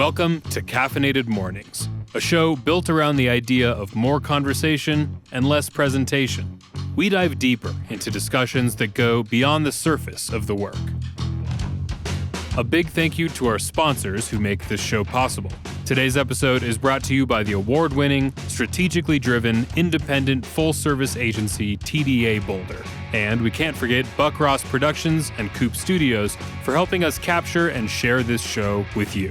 Welcome to Caffeinated Mornings, a show built around the idea of more conversation and less presentation. We dive deeper into discussions that go beyond the surface of the work. A big thank you to our sponsors who make this show possible. Today's episode is brought to you by the award-winning, strategically driven, independent, full-service agency TDA Boulder. And we can't forget Buck Ross Productions and Coop Studios for helping us capture and share this show with you.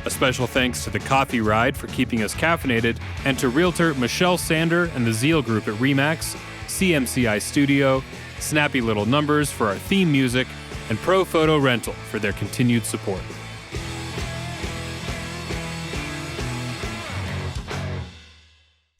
A special thanks to the Coffee Ride for keeping us caffeinated, and to Realtor Michelle Sander and the Zeal Group at Remax, CMCI Studio, Snappy Little Numbers for our theme music, and Pro Photo Rental for their continued support.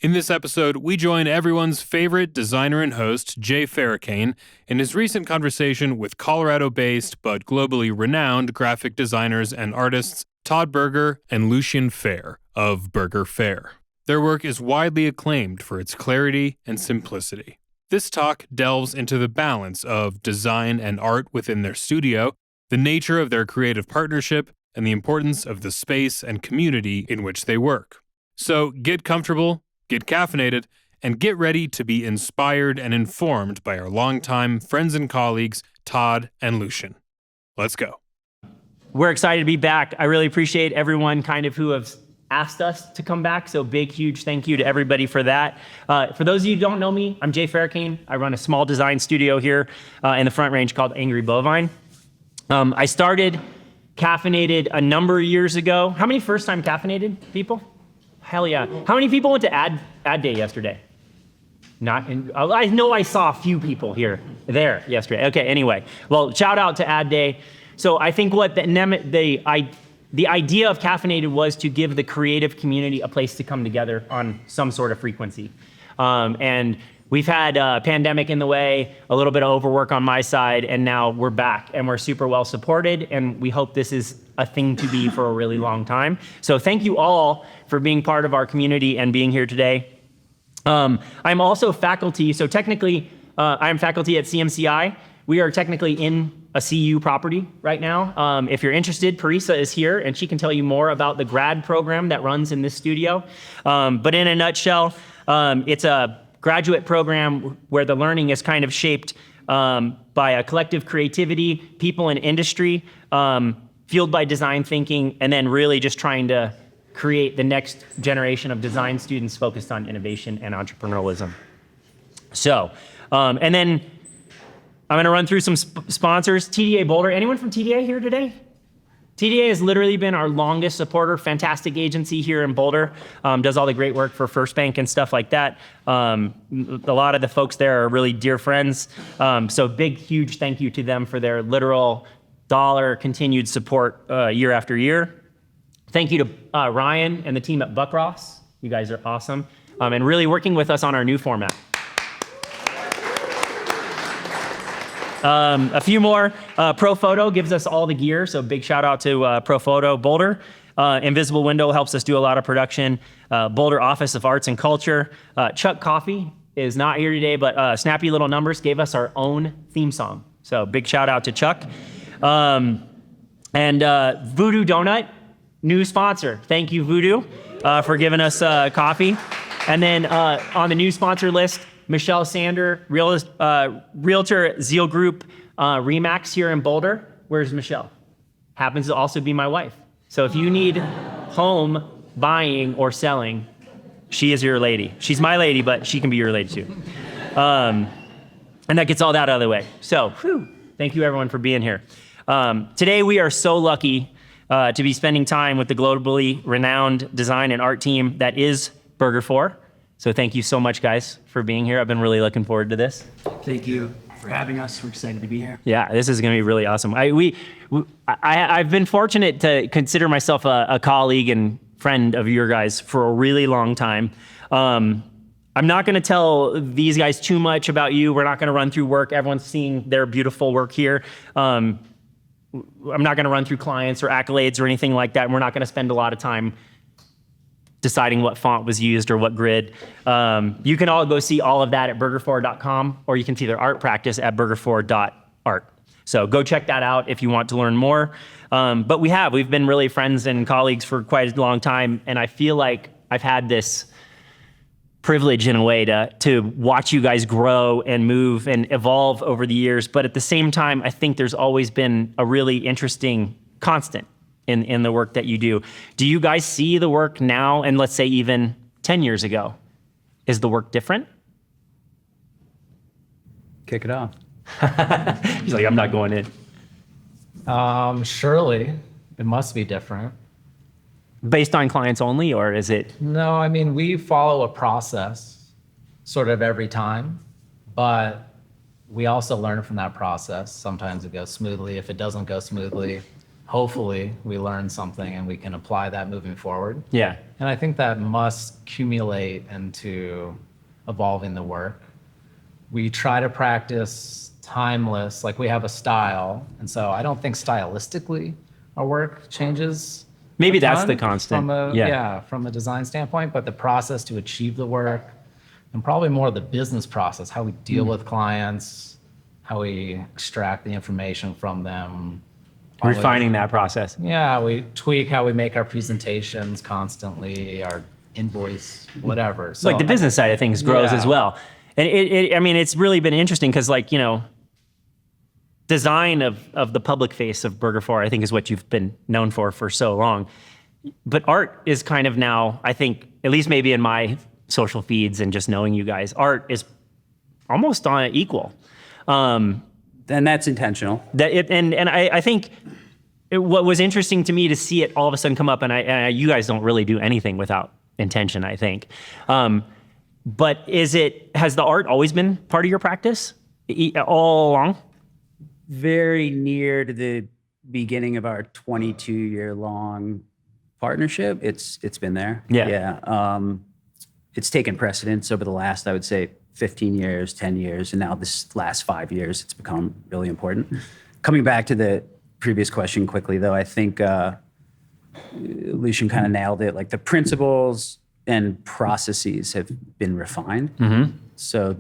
In this episode, we join everyone's favorite designer and host, Jay Föhr, in his recent conversation with Colorado-based but globally renowned graphic designers and artists Todd Berger and Lucian Föhr of Berger Föhr. Their work is widely acclaimed for its clarity and simplicity. This talk delves into the balance of design and art within their studio, the nature of their creative partnership, and the importance of the space and community in which they work. So get comfortable, get caffeinated, and get ready to be inspired and informed by our longtime friends and colleagues, Todd and Lucian. Let's go. We're excited to be back. I really appreciate everyone who have asked us to come back. So big, huge thank you to everybody for that. For those of you who don't know me, I'm Jay Föhr. I run a small design studio here in the Front Range called Angry Bovine. I started Caffeinated a number of years ago. How many first-time Caffeinated people? Hell yeah. How many people went to ad day yesterday? I know I saw a few people there yesterday. Okay, anyway. Well, shout out to ad day. So I think what the idea of Caffeinated was to give the creative community a place to come together on some sort of frequency. And we've had a pandemic in the way, a little bit of overwork on my side, and now we're back and we're super well supported, and we hope this is a thing to be for a really long time. So thank you all for being part of our community and being here today. I'm also faculty, so technically I'm faculty at CMCI. We are technically in a CU property right now. If you're interested, Parisa is here and she can tell you more about the grad program that runs in this studio. But in a nutshell, it's a graduate program where the learning is kind of shaped by a collective creativity, people in industry, fueled by design thinking, and then really just trying to create the next generation of design students focused on innovation and entrepreneurialism. So, and then I'm gonna run through some sponsors. TDA Boulder, anyone from TDA here today? TDA has literally been our longest supporter, fantastic agency here in Boulder, does all the great work for First Bank and stuff like that. A lot of the folks there are really dear friends. So big, huge thank you to them for their literal dollar continued support year after year. Thank you to Ryan and the team at Buck Ross. You guys are awesome. And really working with us on our new format. A few more. Pro Photo gives us all the gear, so big shout out to Pro Photo Boulder. Invisible Window helps us do a lot of production. Boulder Office of Arts and Culture. Chuck Coffee is not here today, but Snappy Little Numbers gave us our own theme song. So big shout out to Chuck. And Voodoo Donut, new sponsor. Thank you, Voodoo, for giving us coffee. And then on the new sponsor list, Michelle Sander, Realtor Zeal Group, Remax here in Boulder. Where's Michelle? Happens to also be my wife. So if you need home buying or selling, she is your lady. She's my lady, but she can be your lady too. And that gets all that out of the way. So, thank you everyone for being here. Today we are so lucky to be spending time with the globally renowned design and art team that is Berger Föhr. So thank you so much, guys, for being here. I've been really looking forward to this. Thank you for having us. We're excited to be here. Yeah, this is going to be really awesome. I've been fortunate to consider myself a colleague and friend of your guys for a really long time. I'm not going to tell these guys too much about you. We're not going to run through work. Everyone's seeing their beautiful work here. I'm not going to run through clients or accolades or anything like that. We're not going to spend a lot of time deciding what font was used or what grid. You can all go see all of that at bergerfohr.com, or you can see their art practice at bergerfohr.art. So go check that out if you want to learn more. But we've been really friends and colleagues for quite a long time. And I feel like I've had this privilege in a way to watch you guys grow and move and evolve over the years. But at the same time, I think there's always been a really interesting constant in the work that you do. Do you guys see the work now, and let's say even 10 years ago? Is the work different? Kick it off. He's like, I'm not going in. Surely it must be different. Based on clients only, or is it? No, I mean, we follow a process sort of every time, but we also learn from that process. Sometimes it goes smoothly. If it doesn't go smoothly, hopefully we learn something and we can apply that moving forward. Yeah. And I think that must accumulate into evolving the work. We try to practice timeless, like we have a style. And so I don't think stylistically our work changes. Maybe a that's ton the constant. From a design standpoint, but the process to achieve the work, and probably more the business process, how we deal with clients, how we extract the information from them. Refining that process. Yeah, we tweak how we make our presentations constantly, our invoice, whatever. So Like the business side of things grows as well. And it's really been interesting because design of the public face of Berger Föhr, I think, is what you've been known for so long. But art is kind of now, I think, at least maybe in my social feeds and just knowing you guys, art is almost on equal. And that's intentional. I think what was interesting to me to see it all of a sudden come up, and you guys don't really do anything without intention, I think. But has the art always been part of your practice all along? Very near to the beginning of our 22-year-long partnership, it's been there. Yeah. It's taken precedence over the last, I would say, 15 years, 10 years, and now this last 5 years, it's become really important. Coming back to the previous question quickly, though, I think Lucian kind of nailed it. Like the principles and processes have been refined. Mm-hmm. So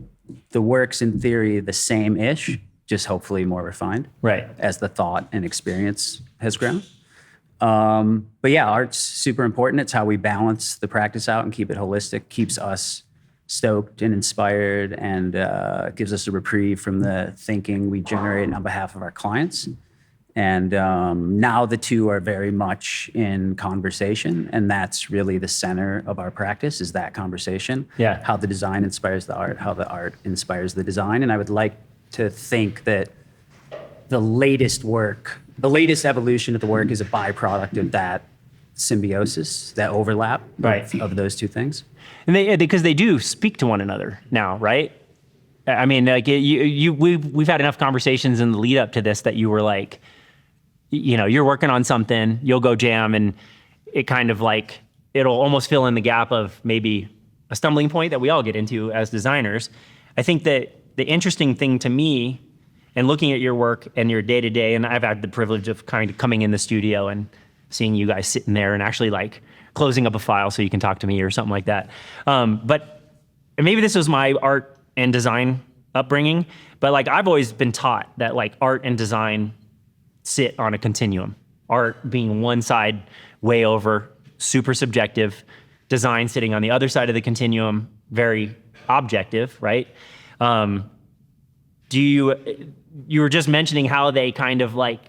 the work's in theory the same-ish, just hopefully more refined. Right. As the thought and experience has grown. But yeah, art's super important. It's how we balance the practice out and keep it holistic, keeps us stoked and inspired, and gives us a reprieve from the thinking we generate on behalf of our clients. And now the two are very much in conversation, and that's really the center of our practice, is that conversation. Yeah. How the design inspires the art, how the art inspires the design. And I would like to think that the latest evolution of the work is a byproduct of that symbiosis, that overlap of those two things. And because they do speak to one another now, right? I mean, like we've had enough conversations in the lead up to this that you were like, you're working on something, you'll go jam, and it kind of like, it'll almost fill in the gap of maybe a stumbling point that we all get into as designers. I think that the interesting thing to me, and looking at your work and your day to day, and I've had the privilege of kind of coming in the studio and seeing you guys sitting there and actually like closing up a file so you can talk to me or something like that. But maybe this was my art and design upbringing, but like I've always been taught that like art and design sit on a continuum. Art being one side, way over, super subjective. Design sitting on the other side of the continuum, very objective, right? You were just mentioning how they kind of like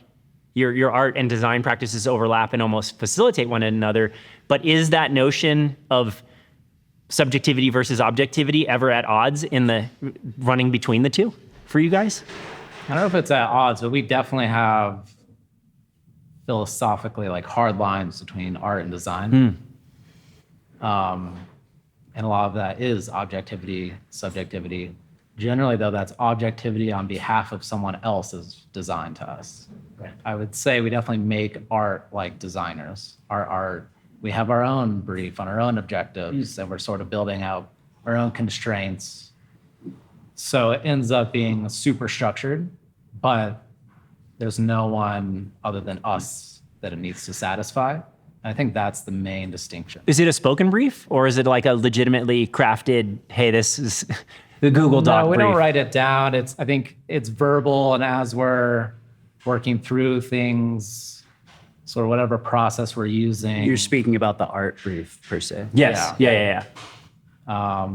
your art and design practices overlap and almost facilitate one another. But is that notion of subjectivity versus objectivity ever at odds in the running between the two for you guys? I don't know if it's at odds, but we definitely have philosophically like hard lines between art and design. And a lot of that is objectivity, subjectivity. Generally, though, that's objectivity on behalf of someone else's design to us. Right. I would say we definitely make art like designers. Our art, we have our own brief on our own objectives, and we're sort of building out our own constraints. So it ends up being super structured, but there's no one other than us that it needs to satisfy. I think that's the main distinction. Is it a spoken brief, or is it like a legitimately crafted, hey, this is the Google Doc brief? No, we don't write it down. I think it's verbal, and as we're working through things, sort of whatever process we're using. You're speaking about the art brief per se. Yes. Yeah.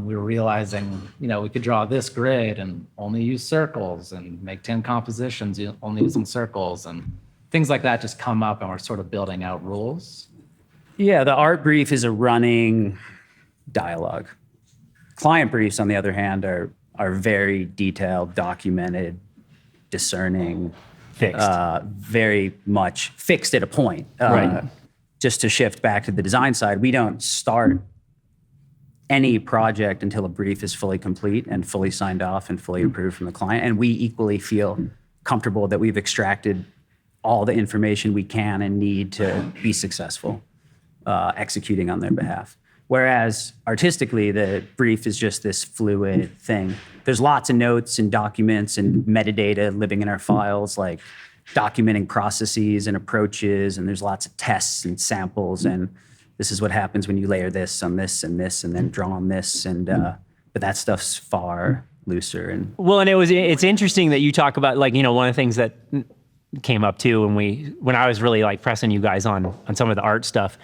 We were realizing, we could draw this grid and only use circles and make 10 compositions only using circles, and things like that just come up, and we're sort of building out rules. Yeah, the art brief is a running dialogue. Client briefs, on the other hand, are very detailed, documented, discerning, Fixed. very much fixed at a point. Right. Just to shift back to the design side, we don't start any project until a brief is fully complete and fully signed off and fully approved from the client. And we equally feel comfortable that we've extracted all the information we can and need to be successful executing on their behalf. Whereas artistically, the brief is just this fluid thing. There's lots of notes and documents and metadata living in our files, like documenting processes and approaches, and there's lots of tests and samples, and this is what happens when you layer this on this and this and then draw on this, and but that stuff's far looser. And Well, and it's interesting that you talk about, like, one of the things that came up too when I was really like pressing you guys on some of the art stuff,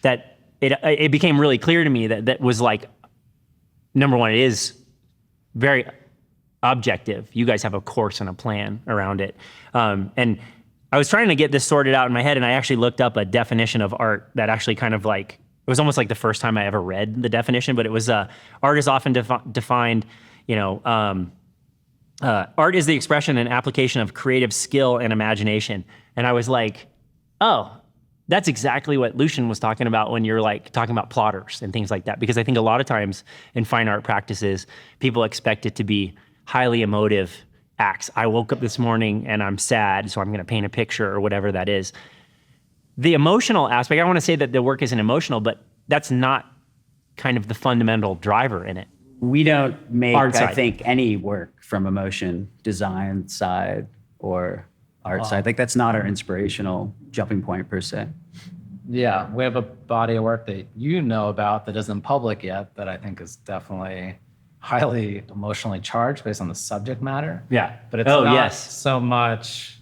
that it became really clear to me that was like, number one, it is very objective. You guys have a course and a plan around it. And I was trying to get this sorted out in my head, and I actually looked up a definition of art that actually kind of like, it was almost like the first time I ever read the definition, but it was art is often defined, art is the expression and application of creative skill and imagination. And I was like, oh, that's exactly what Lucian was talking about when you're like talking about plotters and things like that. Because I think a lot of times in fine art practices, people expect it to be highly emotive acts. I woke up this morning and I'm sad, so I'm going to paint a picture or whatever that is. The emotional aspect, I want to say that the work isn't emotional, but that's not kind of the fundamental driver in it. we don't make, Art I side. think, any work from emotion, design side or art side. Like that's not our inspirational jumping point per se. Yeah, we have a body of work that you know about that isn't public yet that I think is definitely highly emotionally charged based on the subject matter. Yeah. But it's Oh, not yes. so much,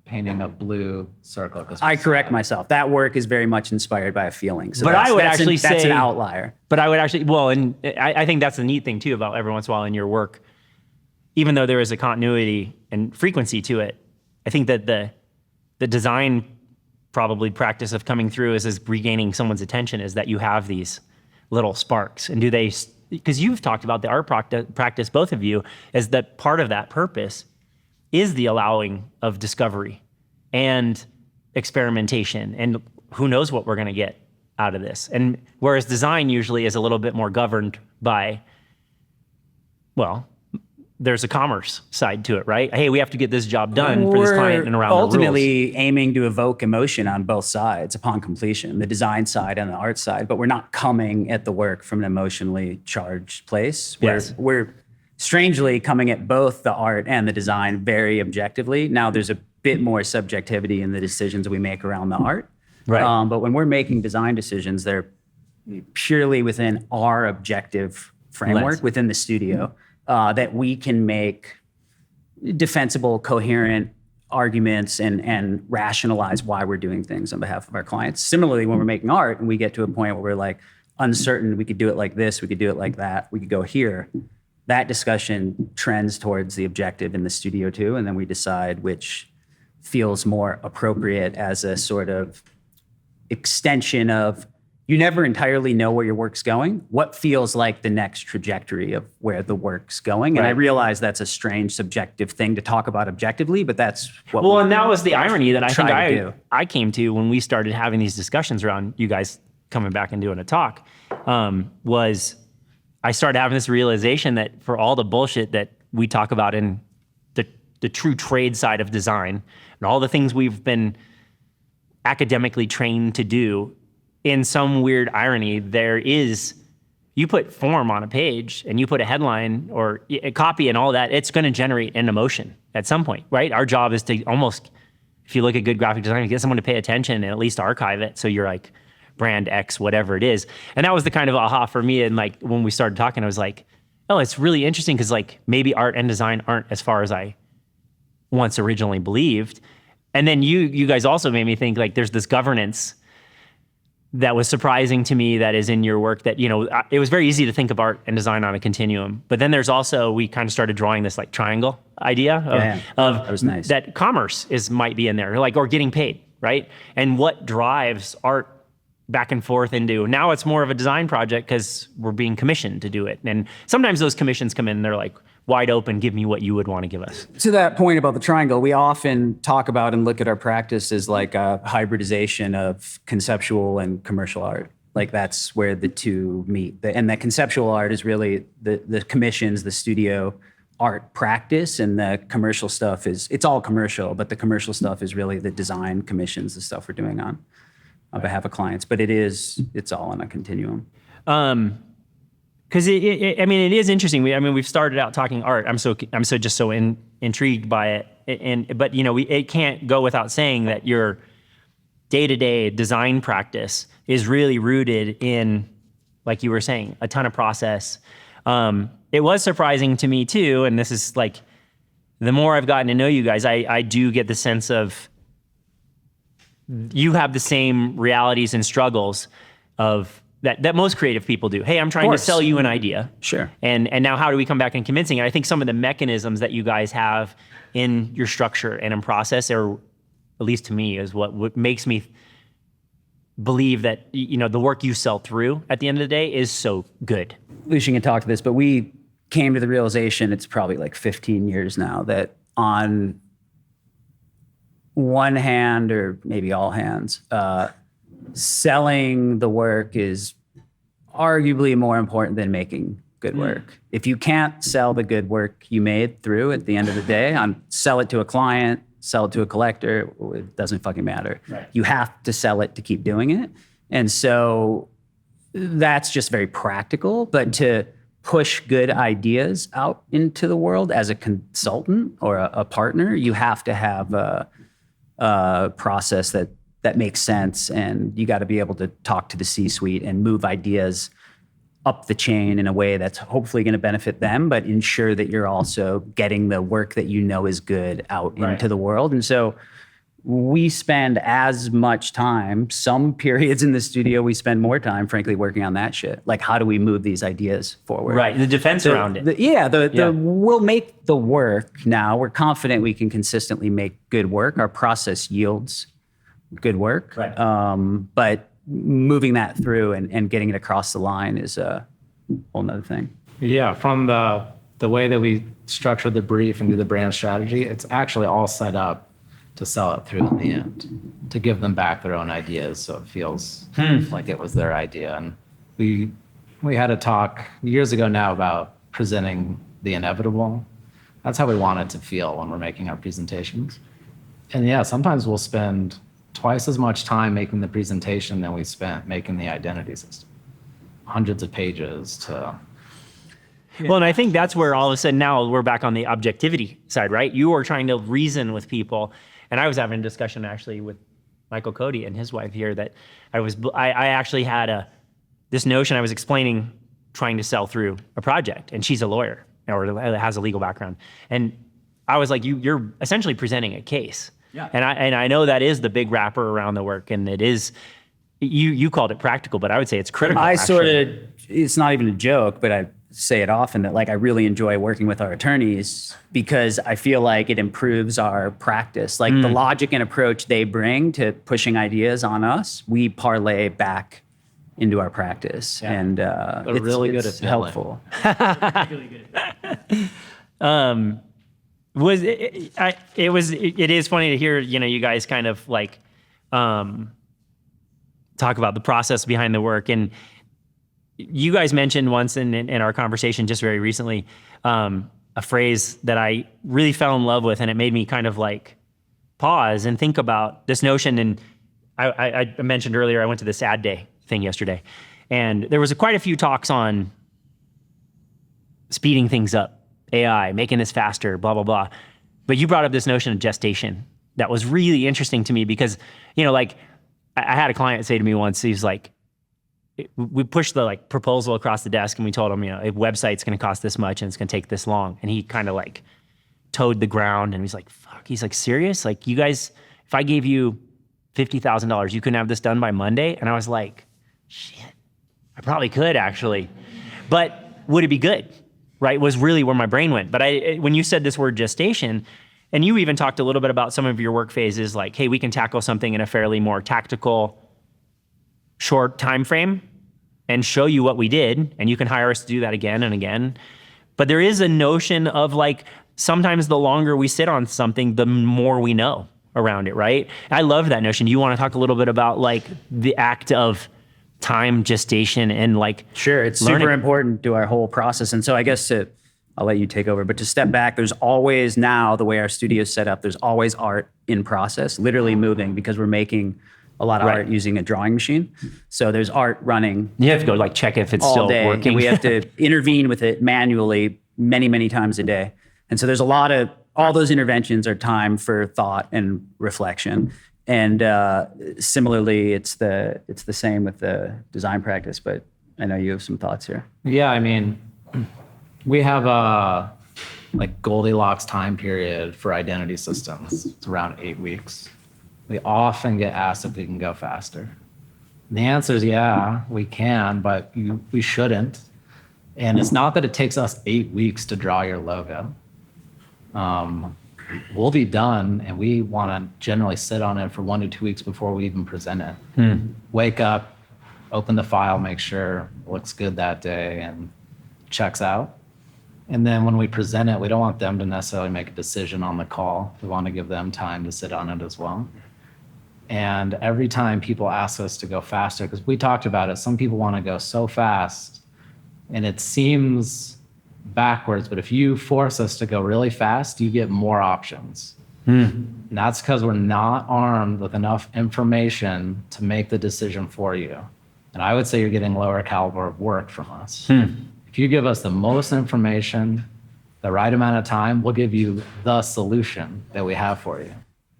painting a blue circle. 'cause I correct myself. That work is very much inspired by a feeling. So But I would actually that's say- an outlier. But I would actually, well, and I think that's the neat thing too about every once in a while in your work, even though there is a continuity and frequency to it, I think that the design probably practice of coming through is regaining someone's attention is that you have these little sparks. And do they, because you've talked about the art practice, both of you, as that part of that purpose is the allowing of discovery and experimentation. And who knows what we're going to get out of this. And whereas design usually is a little bit more governed by, well, there's a commerce side to it, right? Hey, we have to get this job done for this client and around the rules. ultimately aiming to evoke emotion on both sides upon completion, the design side and the art side, but we're not coming at the work from an emotionally charged place. Yes. We're strangely coming at both the art and the design very objectively. Now there's a bit more subjectivity in the decisions we make around the art. Right. But when we're making design decisions, they're purely within our objective framework Lens. within the studio. That we can make defensible, coherent arguments and rationalize why we're doing things on behalf of our clients. Similarly, when we're making art and we get to a point where we're like uncertain, we could do it like this, we could do it like that, we could go here. That discussion trends towards the objective in the studio too, and then we decide which feels more appropriate as a sort of extension of, you never entirely know where your work's going. What feels like the next trajectory of where the work's going? And I Right. realize that's a strange subjective thing to talk about objectively, but that's what Well, we and that was the irony that I think try to do. I came to when we started having these discussions around you guys coming back and doing a talk, was I started having this realization that for all the bullshit that we talk about in the true trade side of design and all the things we've been academically trained to do, in some weird irony, there is, you put form on a page and you put a headline or a copy and all that, it's going to generate an emotion at some point, right? Our job is to almost, if you look at good graphic design, get someone to pay attention and at least archive it. So you're like brand X, whatever it is. And that was the kind of aha for me. And like, when we started talking, I was like, oh, it's really interesting because like maybe art and design aren't as far as I once originally believed. And then you guys also made me think like there's this governance that was surprising to me that is in your work that, it was very easy to think of art and design on a continuum. But then there's also, we kind of started drawing this like triangle idea of That was nice. that commerce might be in there, like, or getting paid, right? And what drives art back and forth into, now it's more of a design project because we're being commissioned to do it. And sometimes those commissions come in and they're like, wide open, give me what you would want to give us. To that point about the triangle, we often talk about and look at our practice as like a hybridization of conceptual and commercial art. Like that's where the two meet. And that conceptual art is really the commissions, the studio art practice, and the commercial stuff it's all commercial, but the commercial stuff is really the design commissions, the stuff we're doing on behalf of clients. But it's all on a continuum. Because it is interesting. We've started out talking art. I'm so intrigued by it. But it can't go without saying that your day-to-day design practice is really rooted in, like you were saying, a ton of process. It was surprising to me too, and this is like, the more I've gotten to know you guys, I do get the sense of you have the same realities and struggles of that most creative people do. Hey, I'm trying to sell you an idea. Sure. And now how do we come back and convincing? And I think some of the mechanisms that you guys have in your structure and in process, or at least to me, is what makes me believe that the work you sell through at the end of the day is so good. Lucian can talk to this, but we came to the realization, it's probably like 15 years now, that on one hand, or maybe all hands, selling the work is arguably more important than making good work. If you can't sell the good work you made through at the end of the day, sell it to a client, sell it to a collector, it doesn't fucking matter. Right. You have to sell it to keep doing it. And so that's just very practical. But to push good ideas out into the world as a consultant or a partner, you have to have a process that makes sense, and you got to be able to talk to the C-suite and move ideas up the chain in a way that's hopefully going to benefit them, but ensure that you're also getting the work that is good out into the world. And so we spend as much time, some periods in the studio, we spend more time, frankly, working on that shit. Like, how do we move these ideas forward? Right, the defense around it. We'll make the work now. We're confident we can consistently make good work. Our process yields good work. Right. But moving that through and getting it across the line is a whole nother thing. Yeah, from the way that we structure the brief and do the brand strategy, it's actually all set up to sell it through in the end, to give them back their own ideas so it feels like it was their idea. And we had a talk years ago now about presenting the inevitable. That's how we want it to feel when we're making our presentations. And yeah, sometimes we'll spend twice as much time making the presentation than we spent making the identity system. Hundreds of pages to... Well, and I think that's where all of a sudden now we're back on the objectivity side, right? You are trying to reason with people. And I was having a discussion actually with Michael Cody and his wife here that I actually had this notion I was explaining, trying to sell through a project, and she's a lawyer or has a legal background. And I was like, you're essentially presenting a case. Yeah. And I know that is the big wrapper around the work, and it is, you called it practical, but I would say it's critical. It's not even a joke, but I say it often that, like, I really enjoy working with our attorneys because I feel like it improves our practice. Like the logic and approach they bring to pushing ideas on us, we parlay back into our practice. Yeah. And They're really good at helpful. It is funny to hear, you guys kind of like talk about the process behind the work. And you guys mentioned once in our conversation just very recently a phrase that I really fell in love with, and it made me kind of like pause and think about this notion. And I mentioned earlier, I went to this ad day thing yesterday, and there was quite a few talks on speeding things up, AI, making this faster, blah, blah, blah. But you brought up this notion of gestation that was really interesting to me because, like I had a client say to me once, he's like, we pushed the proposal across the desk and we told him, a website's going to cost this much and it's going to take this long. And he kind of towed the ground, and he's like, fuck, he's like, serious? Like, you guys, if I gave you $50,000, you couldn't have this done by Monday? And I was like, shit, I probably could actually, but would it be good? Right, was really where my brain went. But when you said this word gestation, and you even talked a little bit about some of your work phases, like, hey, we can tackle something in a fairly more tactical, short time frame and show you what we did, and you can hire us to do that again and again. But there is a notion of like, sometimes the longer we sit on something, the more we know around it, right? I love that notion. You want to talk a little bit about like the act of time, gestation, and like Sure, it's learning. super important to our whole process. And so I guess I'll let you take over, but to step back, there's always now, the way our studio is set up, there's always art in process, literally moving, because we're making a lot of art using a drawing machine. So there's art running. You have to go like check if it's all still day, working. and we have to intervene with it manually many, many times a day. And so there's all those interventions are time for thought and reflection. And similarly, it's the same with the design practice, but I know you have some thoughts here. Yeah, I mean, we have a like Goldilocks time period for identity systems. It's around 8 weeks. We often get asked if we can go faster. And the answer is yeah, we can, but we shouldn't. And it's not that it takes us 8 weeks to draw your logo. We'll be done, and we want to generally sit on it for 1 to 2 weeks before we even present it. Wake up, open the file, make sure it looks good that day and checks out. And then when we present it, we don't want them to necessarily make a decision on the call. We want to give them time to sit on it as well. And every time people ask us to go faster, because we talked about it, some people want to go so fast, and it seems backwards, but if you force us to go really fast, you get more options. And that's because we're not armed with enough information to make the decision for you. And I would say you're getting lower caliber of work from us. If you give us the most information, the right amount of time, we'll give you the solution that we have for you.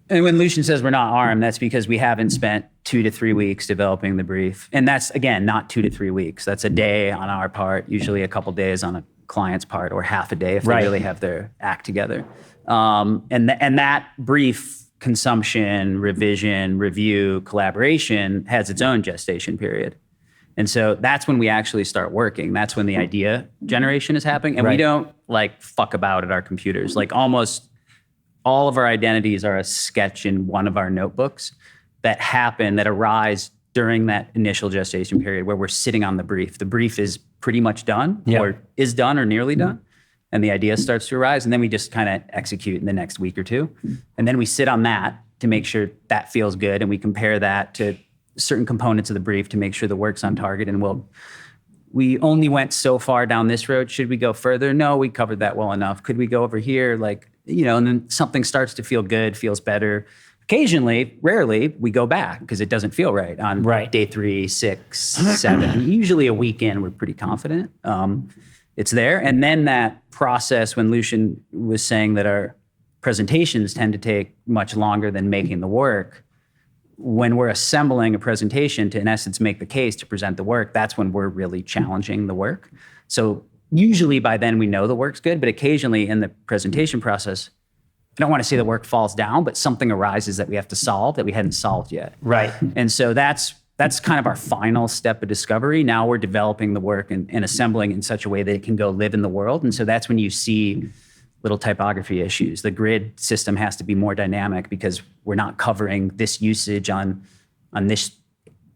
And when Lucian says we're not armed, that's because we haven't spent 2 to 3 weeks developing the brief. And that's, again, not 2 to 3 weeks. That's a day on our part, usually a couple days on a client's part, or half a day if they really have their act together. And that brief consumption, revision, review, collaboration has its own gestation period. And so that's when we actually start working. That's when the idea generation is happening. And we don't like fuck about at our computers. Like almost all of our identities are a sketch in one of our notebooks that arise during that initial gestation period where we're sitting on the brief. The brief is pretty much done or is done or nearly done. And the idea starts to arise. And then we just kind of execute in the next week or two. And then we sit on that to make sure that feels good. And we compare that to certain components of the brief to make sure the work's on target. And we only went so far down this road. Should we go further? No, we covered that well enough. Could we go over here? And then something starts to feel good, feels better. Occasionally, rarely, we go back because it doesn't feel right on day 3, 6, 7. Usually a week in, we're pretty confident. It's there. And then that process, when Lucian was saying that our presentations tend to take much longer than making the work, when we're assembling a presentation to, in essence, make the case to present the work, that's when we're really challenging the work. So usually by then we know the work's good, but occasionally in the presentation process, I don't want to say the work falls down, but something arises that we have to solve that we hadn't solved yet. Right. And so that's kind of our final step of discovery. Now we're developing the work and assembling in such a way that it can go live in the world. And so that's when you see little typography issues. The grid system has to be more dynamic because we're not covering this usage on this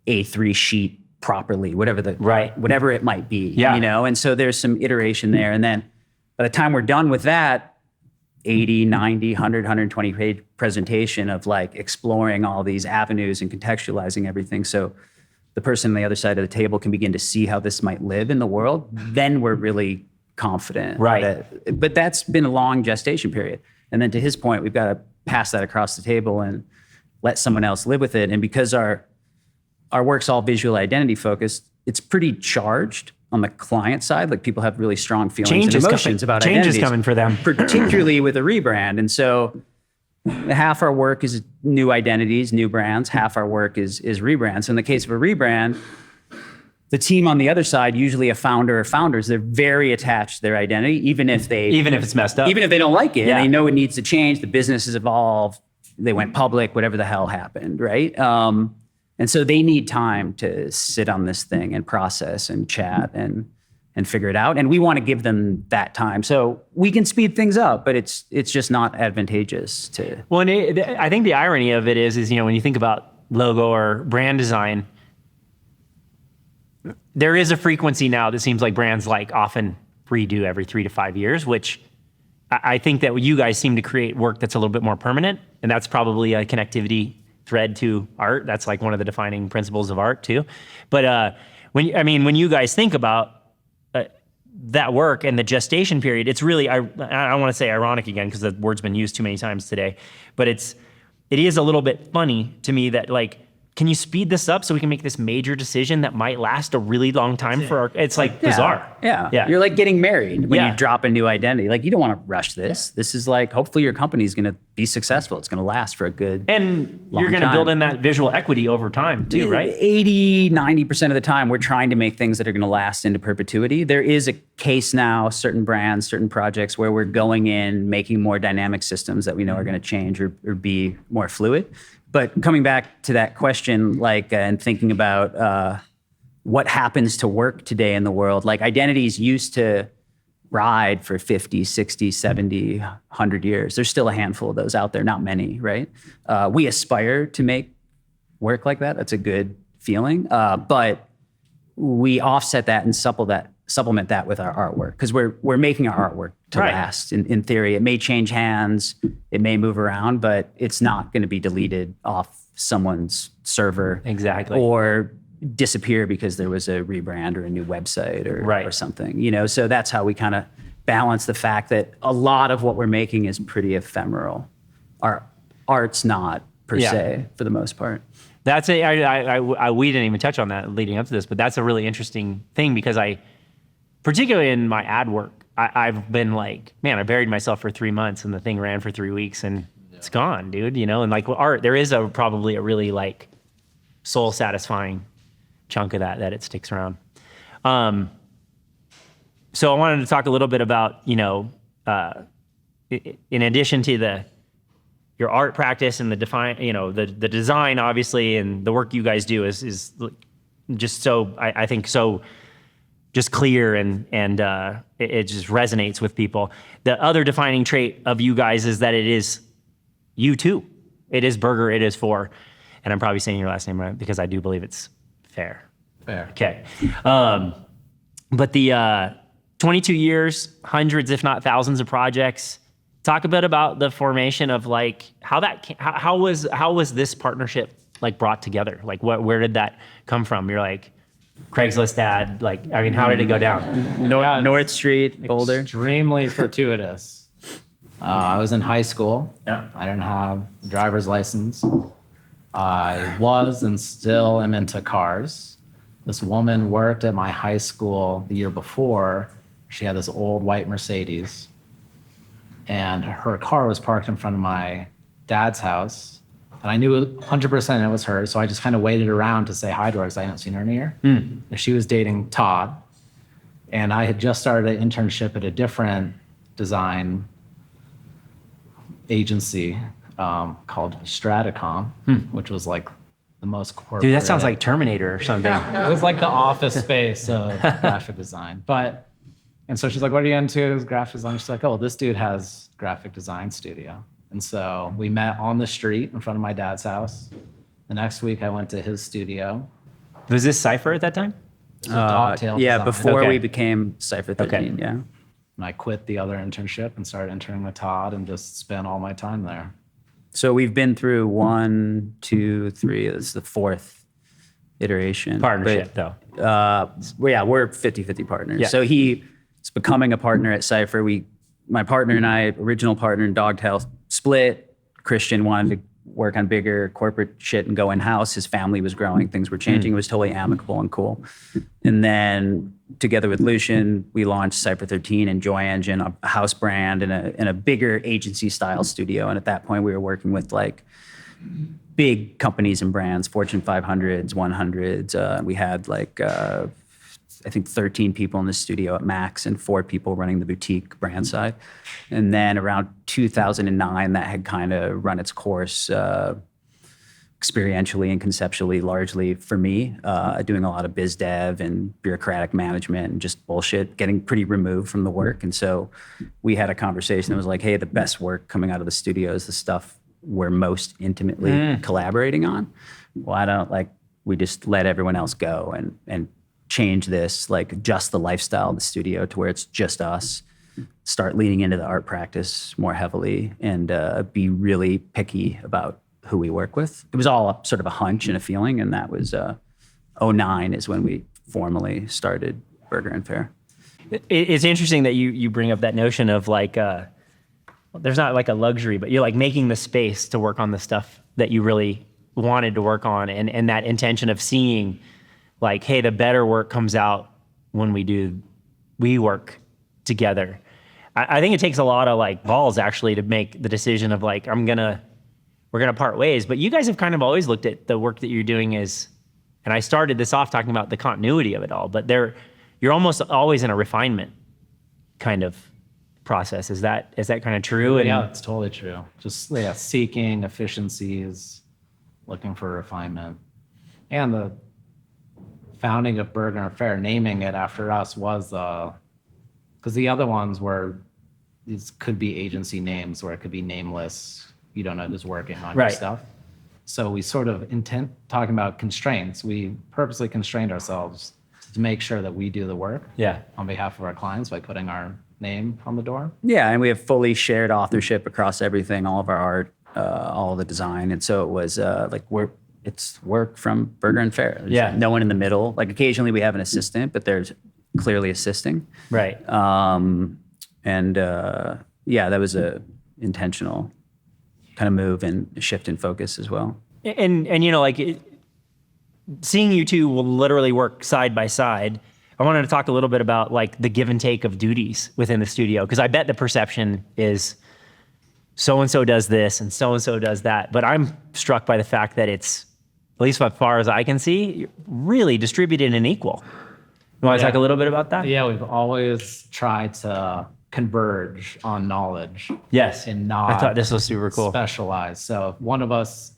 A3 sheet properly, whatever it might be. Yeah. And so there's some iteration there. And then by the time we're done with that, 80, 90, 100, 120 page presentation of like exploring all these avenues and contextualizing everything. So the person on the other side of the table can begin to see how this might live in the world. Then we're really confident. But that's been a long gestation period. And then to his point, we've got to pass that across the table and let someone else live with it. And because our work's all visual identity focused, it's pretty charged on the client side. Like people have really strong feelings and emotions about identities. Change is coming for them. Particularly with a rebrand. And so half our work is new identities, new brands. Half our work is rebrands. So in the case of a rebrand, The team on the other side, usually a founder or founders, they're very attached to their identity, even if it's messed up. even if they don't like it, Yeah. and they know it needs to change. The business has evolved. They went public, whatever the hell happened, right? And so they need time to sit on this thing and process and chat and figure it out. And we want to give them that time. So we can speed things up, but it's just not advantageous to. Well, and I think the irony of it is, when you think about logo or brand design, there is a frequency now that seems like brands like often redo every 3 to 5 years, which I think that you guys seem to create work that's a little bit more permanent. And that's probably a connectivity thread to art. That's like one of the defining principles of art too. But when you guys think about that work and the gestation period, it's really, I don't want to say ironic again, because the word's been used too many times today, but it is a little bit funny to me that like, can you speed this up so we can make this major decision that might last a really long time for our, it's like bizarre. Yeah. You're like getting married when Yeah. you drop a new identity. Like you don't want to rush this. This is like, hopefully your company is going to be successful. It's going to last for a good And long you're going to time. build in that visual equity over time too, right? 80, 90% of the time, we're trying to make things that are going to last into perpetuity. There is a case now, certain brands, certain projects where we're going in, making more dynamic systems that we know are going to change or be more fluid. But coming back to that question, like, and thinking about what happens to work today in the world, like identities used to ride for 50, 60, 70, 100 years. There's still a handful of those out there, not many, right? We aspire to make work like that. That's a good feeling. But we offset that and supplement that with our artwork, because we're making our artwork to Right. last. In theory, it may change hands, it may move around, but it's not going to be deleted off someone's server. Exactly. Or disappear because there was a rebrand or a new website or something. So that's how we kind of balance the fact that a lot of what we're making is pretty ephemeral. Our art's not per se for the most part. That's we didn't even touch on that leading up to this, but that's a really interesting thing, because particularly in my ad work, I've been like, man, I buried myself for 3 months and the thing ran for 3 weeks and it's gone, dude. And like art, there is probably a really like soul satisfying chunk of that it sticks around. So I wanted to talk a little bit about, in addition to your art practice and the design, obviously, and the work you guys do is just so, I think so just clear and it just resonates with people. The other defining trait of you guys is that it is you too. It is Berger, it is Föhr. And I'm probably saying your last name right because I do believe it's Föhr. Fair. Okay. But the 22 years, hundreds, if not thousands of projects. Talk a bit about the formation of like how was this partnership like brought together? Like where did that come from? You're like Craigslist ad, like, I mean, how did it go down? North Street, Boulder. Extremely fortuitous. I was in high school. Yeah. I didn't have a driver's license. I was and still am into cars. This woman worked at my high school the year before. She had this old white Mercedes, and her car was parked in front of my dad's house. And I knew 100% it was her, so I just kind of waited around to say hi to her because I hadn't seen her in a year. And she was dating Todd, and I had just started an internship at a different design agency called Stratacom, which was like the most corporate. Dude, that sounds like Terminator or something. It was like the office space of graphic design. And so she's like, what are you into? Graphic design. She's like, oh, this dude has graphic design studio. And so we met on the street in front of my dad's house. The next week I went to his studio. Was this Cypher at that time? Dogtail Yeah, design. before Okay. we became Cypher 13, Okay. yeah. And I quit the other internship and started interning with Todd and just spent all my time there. So we've been through 1, 2, 3. This is the 4th iteration. Partnership, But, though. we're 50-50 partners. Yeah. So he's becoming a partner at Cypher. My partner and I, original partner in Dogtail, split. Christian wanted to work on bigger corporate shit and go in-house. His family was growing. Things were changing. It was totally amicable and cool. And then together with Lucian, we launched Cypher 13 and Joy Engine, a house brand and a bigger agency-style studio. And at that point, we were working with like big companies and brands, Fortune 500s, 100s. We had like I think 13 people in the studio at max and 4 people running the boutique brand side. And then around 2009, that had kind of run its course experientially and conceptually, largely for me, doing a lot of biz dev and bureaucratic management and just bullshit, getting pretty removed from the work. And so we had a conversation that was like, hey, the best work coming out of the studio is the stuff we're most intimately collaborating on. Why don't we just let everyone else go and change this, like just the lifestyle of the studio to where it's just us, start leaning into the art practice more heavily and be really picky about who we work with. It was all sort of a hunch and a feeling, and that was 2009 is when we formally started Berger and Föhr. It's interesting that you bring up that notion of there's not like a luxury, but you're like making the space to work on the stuff that you really wanted to work on, and that intention of seeing like, hey, the better work comes out when we work together. I think it takes a lot of balls actually to make the decision of we're gonna part ways. But you guys have kind of always looked at the work that you're doing as, and I started this off talking about the continuity of it all, but you're almost always in a refinement kind of process. Is that kind of true? And Yeah, it's totally true. Just seeking efficiencies, looking for refinement. And the founding of Berger and Föhr, naming it after us was because the other ones these could be agency names or it could be nameless. You don't know who's working on your stuff. So we sort of talking about constraints. We purposely constrained ourselves to make sure that we do the work on behalf of our clients by putting our name on the door. Yeah, and we have fully shared authorship across everything, all of our art, all the design. And so it was it's work from Berger and Föhr. There's no one in the middle. Like occasionally we have an assistant, but there's clearly assisting. Right. That was a intentional kind of move and shift in focus as well. And seeing you two will literally work side by side. I wanted to talk a little bit about the give and take of duties within the studio, because I bet the perception is so-and-so does this and so-and-so does that. But I'm struck by the fact that it's, at least as far as I can see, really distributed and equal. You want to talk a little bit about that? Yeah, we've always tried to converge on knowledge. Yes. And not I thought this was super cool. Specialize. So if one of us,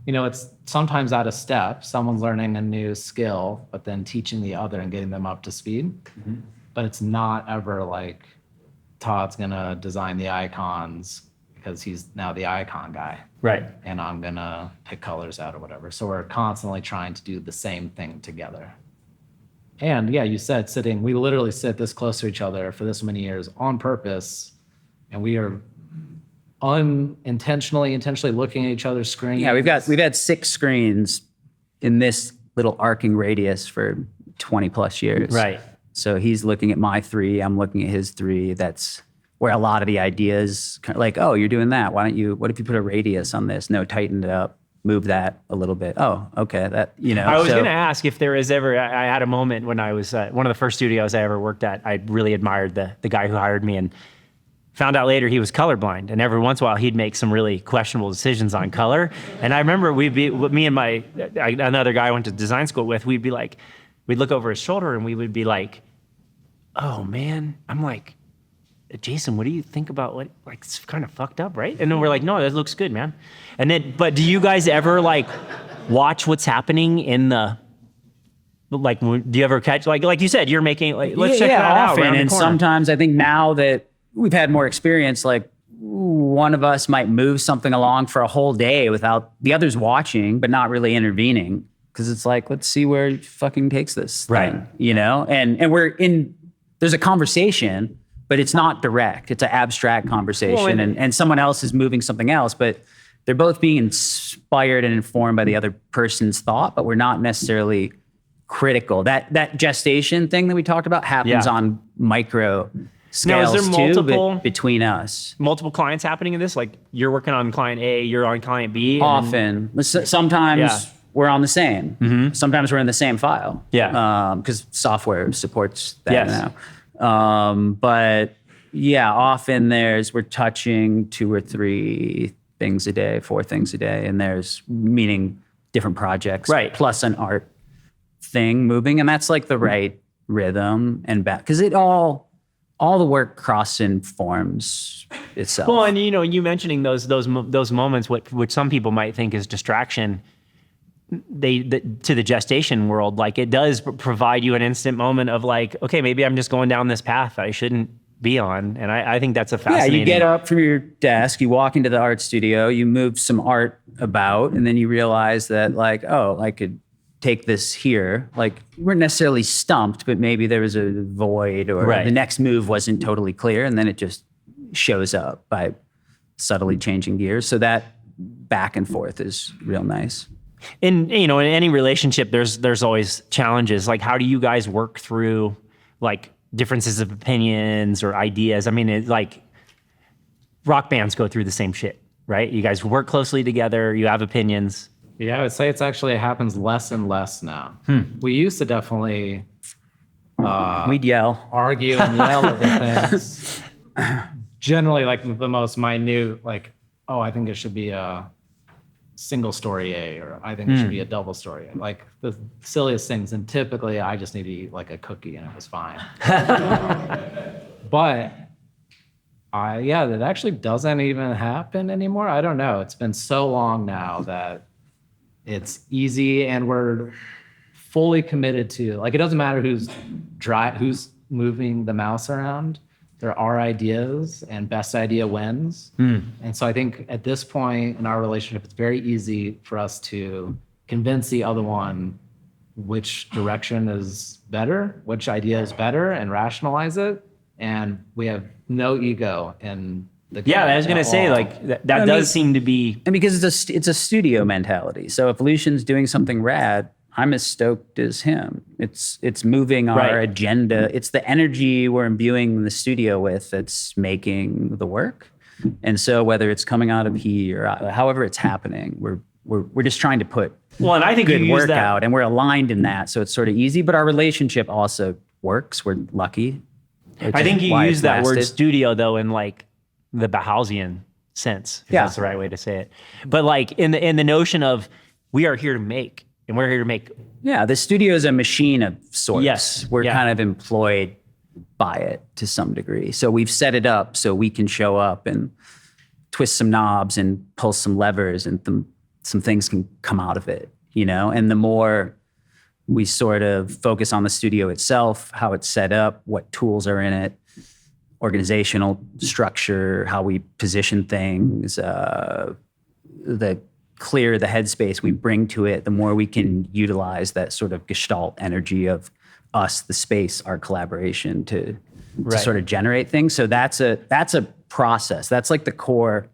it's sometimes out of step. Someone's learning a new skill, but then teaching the other and getting them up to speed. Mm-hmm. But it's not ever like Todd's gonna design the icons because he's now the icon guy. Right. And I'm gonna pick colors out or whatever. So we're constantly trying to do the same thing together. And yeah, you said we literally sit this close to each other for this many years on purpose, and we are intentionally looking at each other's screens. Yeah, we've had 6 screens in this little arcing radius for 20 plus years. Right. So he's looking at my 3, I'm looking at his 3. That's where a lot of the ideas oh, you're doing that. What if you put a radius on this? No, tighten it up. Move that a little bit. Oh, okay. I was going to ask if there is ever, I had a moment when I was one of the first studios I ever worked at. I really admired the guy who hired me and found out later he was colorblind. And every once in a while he'd make some really questionable decisions on color. And I remember me and another guy I went to design school with, we'd look over his shoulder and we would be like, oh man, I'm like, Jason, what do you think about it's kind of fucked up, right? And then we're like, no, that looks good, man. And then, but do you guys ever watch what's happening in the, do you ever catch, like you said, you're making, let's check that out. Often, and sometimes I think now that we've had more experience, one of us might move something along for a whole day without the others watching, but not really intervening. Cause it's let's see where it fucking takes this thing, and there's a conversation, but it's not direct. It's an abstract conversation, and someone else is moving something else, but they're both being inspired and informed by the other person's thought, but we're not necessarily critical. That gestation thing that we talked about happens on micro scales now, is there multiple, but between us. Multiple clients happening in this? You're working on client A, you're on client B? Often. Sometimes we're on the same. Mm-hmm. Sometimes we're in the same file. Yeah. Because software supports that now. But yeah, often we're touching 2 or 3 things a day, 4 things a day, and there's meaning different projects, right? Plus an art thing moving, and that's the right rhythm and back, because it all the work cross informs itself. Well, and you mentioning those moments, which some people might think is distraction, to the gestation world, like it does provide you an instant moment of like, okay, maybe I'm just going down this path that I shouldn't be on. And I think that's a fascinating. Yeah, you get up from your desk, you walk into the art studio, you move some art about, and then you realize that like, oh, I could take this here. Like, you weren't necessarily stumped, but maybe there was a void, or the next move wasn't totally clear, and then it just shows up by subtly changing gears. So that back and forth is real nice. In any relationship, there's always challenges. Like, how do you guys work through like differences of opinions or ideas? I mean, like rock bands go through the same shit, right? You guys work closely together. You have opinions. Yeah, I would say it happens less and less now. We used to definitely we'd yell, argue and yell over things. Generally, like the most minute, like, oh, I think it should be a single story A, or I think it should be a double story A. Like the silliest things. And typically I just need to eat like a cookie and it was fine. But that actually doesn't even happen anymore. I don't know. It's been so long now that it's easy, and we're fully committed to, like, it doesn't matter who's moving the mouse around. There are ideas, and best idea wins. And so I think at this point in our relationship, it's very easy for us to convince the other one which direction is better, which idea is better, and rationalize it. And we have no ego in the game. Yeah, I was going to say, like, that does seem to be... And because it's a studio mentality. So if Lucian's doing something rad, I'm as stoked as him. It's moving our agenda. It's the energy we're imbuing the studio with that's making the work. And so whether it's coming out of he or however it's happening, we're just trying to put and I think good work out, and we're aligned in that. So it's sort of easy, but our relationship also works. We're lucky. I think you use that word studio though in like the Bauhausian sense, if that's the right way to say it. But like in the notion of we are here to make. And we're here to make. Yeah, the studio is a machine of sorts. Yes. We're kind of employed by it to some degree. So we've set it up so we can show up and twist some knobs and pull some levers, and some things can come out of it, And the more we sort of focus on the studio itself, how it's set up, what tools are in it, organizational structure, how we position things, the clear the headspace we bring to it, the more we can utilize that sort of gestalt energy of us, the space, our collaboration to sort of generate things. So that's a process. That's like the core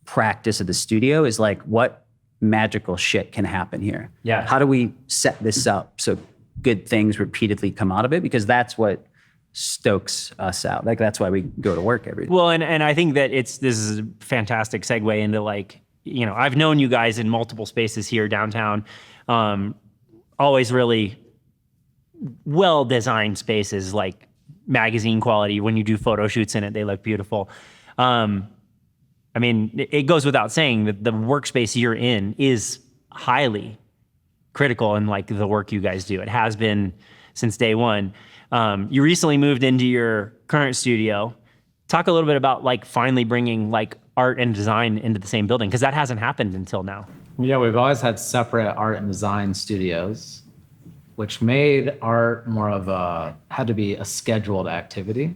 practice of the studio, is like, what magical shit can happen here? Yeah. How do we set this up so good things repeatedly come out of it? Because that's what stokes us out. Like, that's why we go to work every day. Well, and I think that this is a fantastic segue into like, I've known you guys in multiple spaces here downtown, always really well-designed spaces, like magazine quality. When you do photo shoots in it, they look beautiful. I mean, it goes without saying that the workspace you're in is highly critical in like the work you guys do. It has been since day one. You recently moved into your current studio. Talk a little bit about like finally bringing like art and design into the same building, because that hasn't happened until now. Yeah, we've always had separate art and design studios, which made art more of had to be a scheduled activity.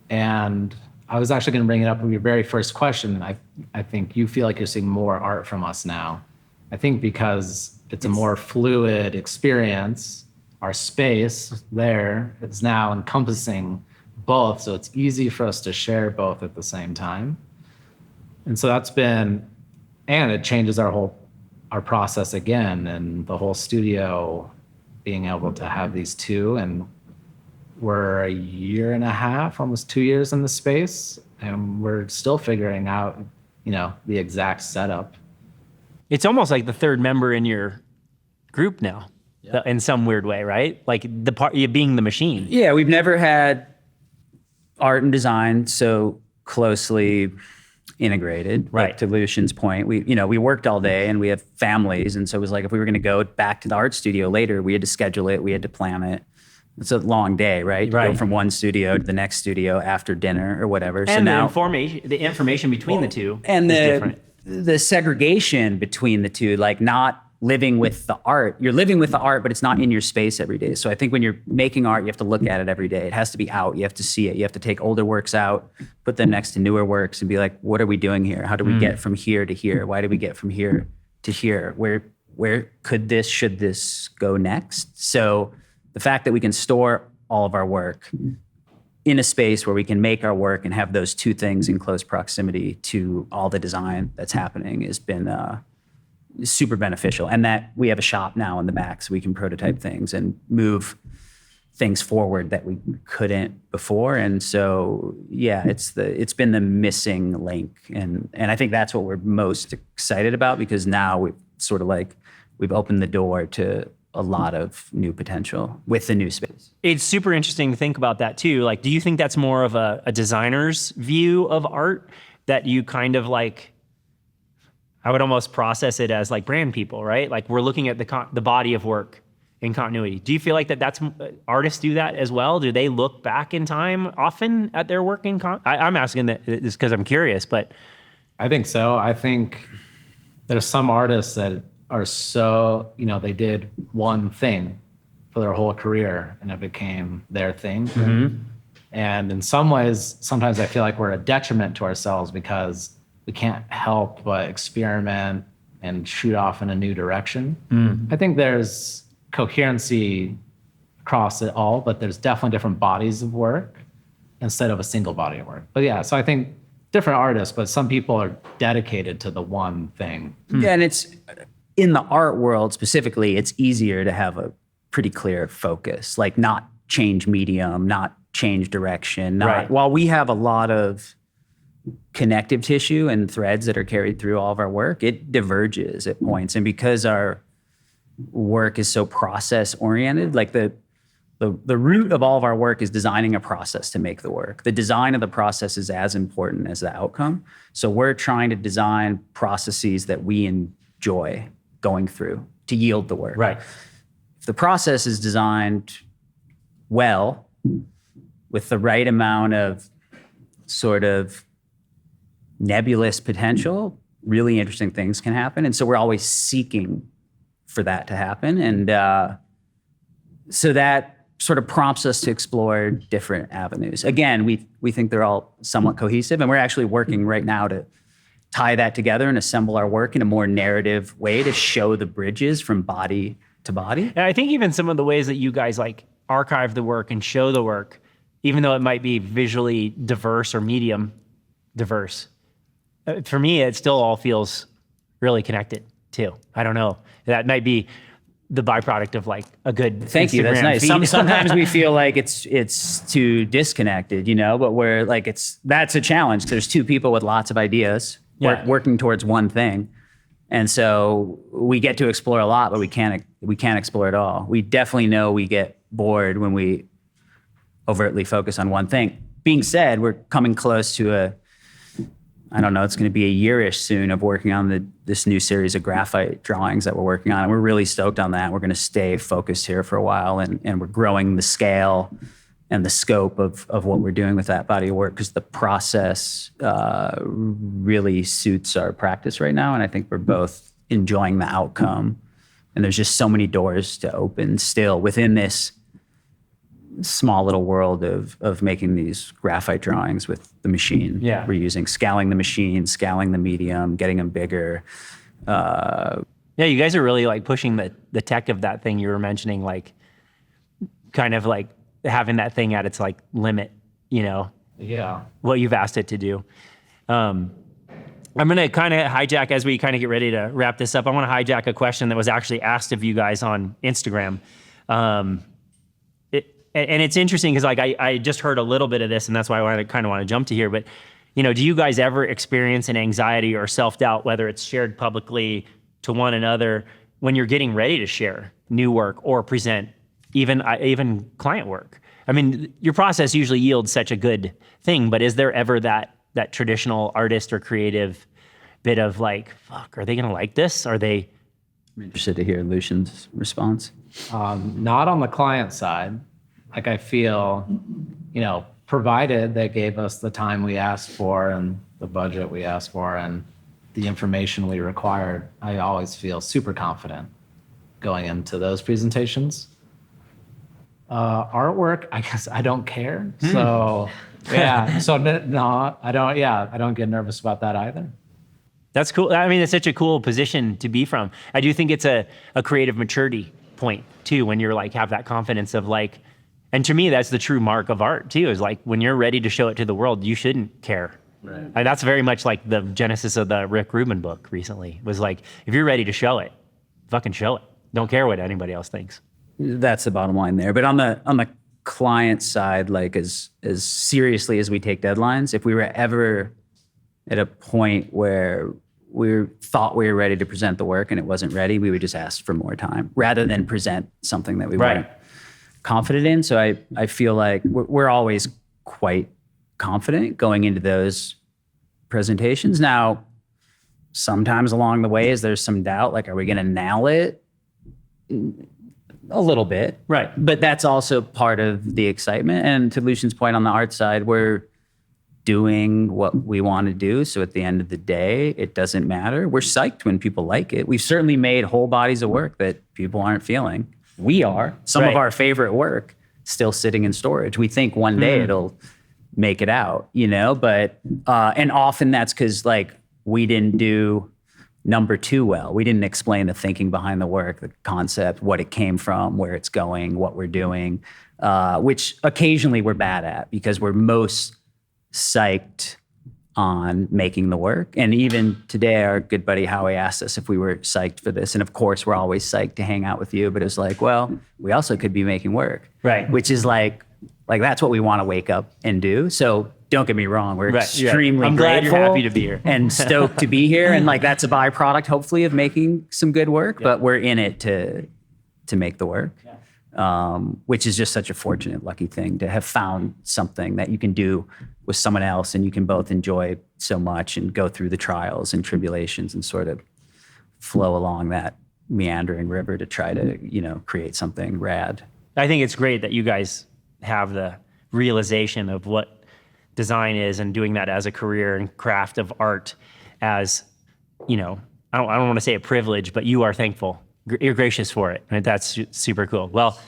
And I was actually going to bring it up with your very first question. I think you feel like you're seeing more art from us now. I think because it's a more fluid experience, our space there is now encompassing both, so it's easy for us to share both at the same time. And so and it changes our process again, and the whole studio being able to have these two. And we're a year and a half, almost 2 years in the space, and we're still figuring out, the exact setup. It's almost like the third member in your group now, in some weird way, right? Like the part, you being the machine. Yeah, we've never had art and design so closely integrated. Right. Like to Lucian's point, we worked all day and we have families. And so it was like, if we were going to go back to the art studio later, we had to schedule it. We had to plan it. It's a long day, right? To Right. go from one studio to the next studio after dinner or whatever. So And now, the information between the two and is the different. the segregation between the two, like not living with the art. You're living with the art, but it's not in your space every day. So I think when you're making art, you have to look at it every day. It has to be out. You have to see it. You have to take older works out, put them next to newer works and be like, what are we doing here? How do we get from here to here? Why did we get from here to here? Where should this go next? So the fact that we can store all of our work in a space where we can make our work and have those two things in close proximity to all the design that's happening has been super beneficial. And that we have a shop now in the back so we can prototype things and move things forward that we couldn't before. And so, yeah, it's been the missing link. And I think that's what we're most excited about, because now we've sort of like, we've opened the door to a lot of new potential with the new space. It's super interesting to think about that too. Like, do you think that's more of a designer's view of art, that you kind of like, I would almost process it as like brand people, right? Like we're looking at the body of work in continuity. Do you feel like that's artists do that as well? Do they look back in time often at their work I'm asking that just because I'm curious, but. I think so. I think there's some artists that are so, they did one thing for their whole career and it became their thing. Mm-hmm. And in some ways, sometimes I feel like we're a detriment to ourselves because we can't help but experiment and shoot off in a new direction. I think there's coherency across it all, but there's definitely different bodies of work instead of a single body of work. But yeah, so I think different artists, but some people are dedicated to the one thing. Yeah, and it's in the art world specifically, it's easier to have a pretty clear focus, like not change medium, not change direction. Right. While we have a lot of connective tissue and threads that are carried through all of our work, it diverges at points. And because our work is so process oriented, like the root of all of our work is designing a process to make the work. The design of the process is as important as the outcome. So we're trying to design processes that we enjoy going through to yield the work. Right. If the process is designed well, with the right amount of sort of nebulous potential, really interesting things can happen. And so we're always seeking for that to happen. And so that sort of prompts us to explore different avenues. Again, we think they're all somewhat cohesive, and we're actually working right now to tie that together and assemble our work in a more narrative way to show the bridges from body to body. And I think even some of the ways that you guys like archive the work and show the work, even though it might be visually diverse or medium diverse, for me, it still all feels really connected too. I don't know. That might be the byproduct of like a good Thank you. That's Instagram nice. feed. Sometimes we feel like it's too disconnected, but we're like, that's a challenge. There's two people with lots of ideas working towards one thing. And so we get to explore a lot, but we can't explore it all. We definitely know we get bored when we overtly focus on one thing. Being said, we're coming close to it's going to be a year-ish soon of working on this new series of graphite drawings that we're working on. And we're really stoked on that. We're going to stay focused here for a while, and we're growing the scale and the scope of what we're doing with that body of work, because the process really suits our practice right now. And I think we're both enjoying the outcome. And there's just so many doors to open still within this small little world of making these graphite drawings with the machine. Yeah. We're using scaling the machine, scaling the medium, getting them bigger. Yeah, you guys are really like pushing the tech of that thing you were mentioning, like kind of like having that thing at its like limit, Yeah. what you've asked it to do. I'm going to kind of hijack as we kind of get ready to wrap this up. I want to hijack a question that was actually asked of you guys on Instagram. And it's interesting because like I just heard a little bit of this, and that's why I kind of want to jump to here. But, do you guys ever experience an anxiety or self-doubt, whether it's shared publicly to one another, when you're getting ready to share new work or present even client work? I mean, your process usually yields such a good thing, but is there ever that that traditional artist or creative bit of like, fuck, are they gonna like this? Are they? I'm interested to hear Lucian's response. Not on the client side. Like I feel, provided they gave us the time we asked for and the budget we asked for and the information we required, I always feel super confident going into those presentations. Artwork, I guess I don't care. So yeah, no, I don't. Yeah, I don't get nervous about that either. That's cool. I mean, it's such a cool position to be from. I do think it's a creative maturity point too, when you're like, have that confidence of like, and to me, that's the true mark of art too, is like when you're ready to show it to the world, you shouldn't care. Right. And that's very much like the genesis of the Rick Rubin book recently, was like, if you're ready to show it, fucking show it. Don't care what anybody else thinks. That's the bottom line there. But on the client side, like as seriously as we take deadlines, if we were ever at a point where we thought we were ready to present the work and it wasn't ready, we would just ask for more time rather than present something that we weren't confident in. So I feel like we're always quite confident going into those presentations. Now, sometimes along the way, is there some doubt, like, are we going to nail it? A little bit. Right. But that's also part of the excitement. And to Lucian's point on the art side, we're doing what we want to do. So at the end of the day, it doesn't matter. We're psyched when people like it. We've certainly made whole bodies of work that people aren't feeling. We are. Some of our favorite work still sitting in storage. We think one day it'll make it out, but, and often that's because like we didn't do number 2 well. We didn't explain the thinking behind the work, the concept, what it came from, where it's going, what we're doing, which occasionally we're bad at because we're most psyched on making the work. And even today, our good buddy Howie asked us if we were psyched for this. And of course, we're always psyched to hang out with you, but it's like, well, we also could be making work. Right. Which is like that's what we want to wake up and do. So don't get me wrong, we're extremely I'm glad grateful you're happy to be here. and stoked to be here. And like that's a byproduct, hopefully, of making some good work, but we're in it to make the work. Which is just such a fortunate, lucky thing to have found something that you can do with someone else and you can both enjoy so much and go through the trials and tribulations and sort of flow along that meandering river to try to, create something rad. I think it's great that you guys have the realization of what design is and doing that as a career and craft of art as, I don't want to say a privilege, but you are thankful. You're gracious for it. And that's super cool. Well,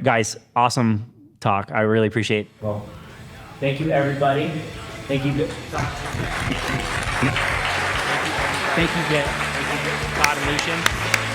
guys, awesome talk. I really appreciate it. Well, thank you, everybody. Thank you. Thank you, Todd and Lucian.